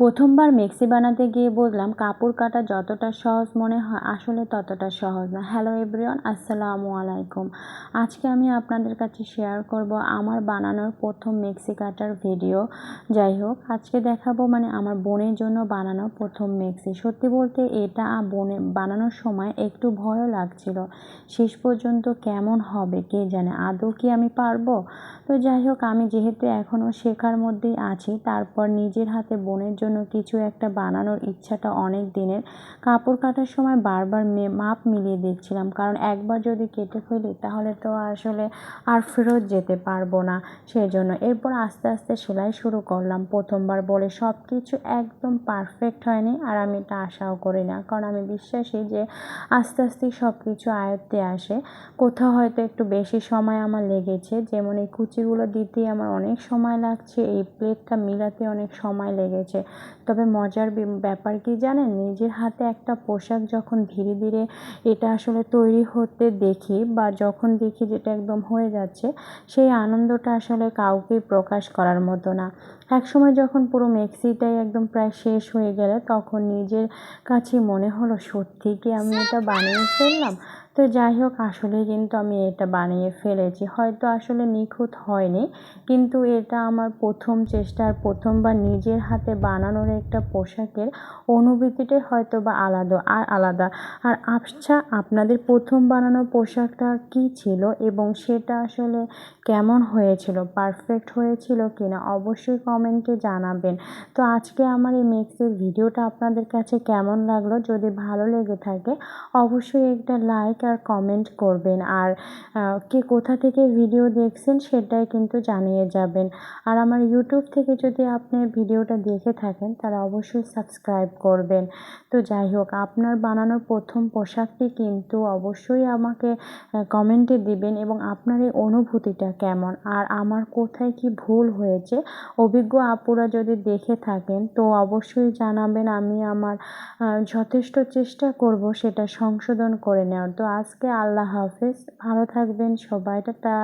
প্রথমবার মেক্সি বানাতে গিয়ে বুঝলাম কাপড় কাটা যতটা সহজ মনে হয় আসলে ততটা সহজ না। হ্যালো এভরিওয়ান, আসসালামু আলাইকুম। আজকে আমি আপনাদের কাছে শেয়ার করব আমার বানানোর প্রথম মেক্সি কাটার ভিডিও। যাই হোক, আজকে দেখাবো আমার বোনের জন্য বানানো প্রথম মেক্সি। সত্যি বলতে এটা বানানোর সময় একটু ভয়ও লাগছিল। শেষ পর্যন্ত কেমন হবে কে জানে, আদৌ কি আমি পারবো? তো যাই হোক, আমি যেহেতু এখনও শেখার মধ্যেই আছি, তারপর নিজের হাতে বোনের জন্য কিছু একটা বানানোর ইচ্ছাটা অনেক দিনের। কাপড় কাটার সময় বারবার মাপ মিলিয়ে দেখছিলাম, কারণ একবার যদি কেটে ফেলি তাহলে তো আসলে আর ফেরত যেতে পারবো না। সেই জন্য এরপর আস্তে আস্তে সেলাই শুরু করলাম। প্রথমবার বলে সব কিছু একদম পারফেক্ট হয়নি, আর আমি এটা আশাও করি না, কারণ আমি বিশ্বাসী যে আস্তে আস্তে সব কিছু আয়ত্তে আসে। কোথাও হয়তো একটু বেশি সময় আমার লেগেছে, যেমন এই কুচিগুলো দিতে আমার অনেক সময় লাগছে, এই প্লেটটা মিলাতে অনেক সময় লেগেছে। তবে মজার ব্যাপার কি জানেন, নিজের হাতে একটা পোশাক যখন ধীরে ধীরে এটা আসলে তৈরি হতে দেখি, বা যখন দেখি যেটা একদম হয়ে যাচ্ছে, সেই আনন্দটা আসলে কাউকেই প্রকাশ করার মতো না। একসময় যখন পুরো মেক্সিটাই একদম প্রায় শেষ হয়ে গেলে, তখন নিজের কাছে মনে হলো সত্যি কি আমি এটা বানিয়ে ফেললাম। তো যাই হোক, আসলে কিন্তু আমি এটা বানিয়ে ফেলেছি। হয়তো আসলে নিখুঁত হয়নি, কিন্তু এটা আমার প্রথম চেষ্টা, আর প্রথমবার নিজের হাতে বানানোর একটা পোশাকের অনুভূতিটাই হয়তো বা আলাদা। আর আচ্ছা, আপনাদের প্রথম বানানো পোশাকটা কী ছিল এবং সেটা আসলে কেমন হয়েছিল, পারফেক্ট হয়েছিল কিনা অবশ্যই কমেন্টে জানাবেন। তো আজকে আমার এই মেক্সির ভিডিওটা আপনাদের কাছে কেমন লাগলো, যদি ভালো লেগে থাকে অবশ্যই একটা লাইক আর কমেন্ট করবেন। আর কে কোথা থেকে ভিডিও দেখছেন সেটাই কিন্তু জানিয়ে যাবেন। আর আমার ইউটিউব থেকে যদি আপনি ভিডিওটা দেখে থাকেন তাহলে অবশ্যই সাবস্ক্রাইব করবেন। তো যাই হোক, আপনার বানানোর প্রথম পোশাকটি কিন্তু অবশ্যই আমাকে কমেন্টে দিবেন, এবং আপনার এই অনুভূতিটা কেমন, আর আমার কোথায় কি ভুল হয়েছে অভিজ্ঞ আপুরা যদি দেখে থাকেন তো অবশ্যই জানাবেন। আমি আমার যথেষ্ট চেষ্টা করব সেটা সংশোধন করে নেওয়ার। তো আজকে আল্লাহ হাফেজ, ভালো থাকবেন সবাই, টাটা।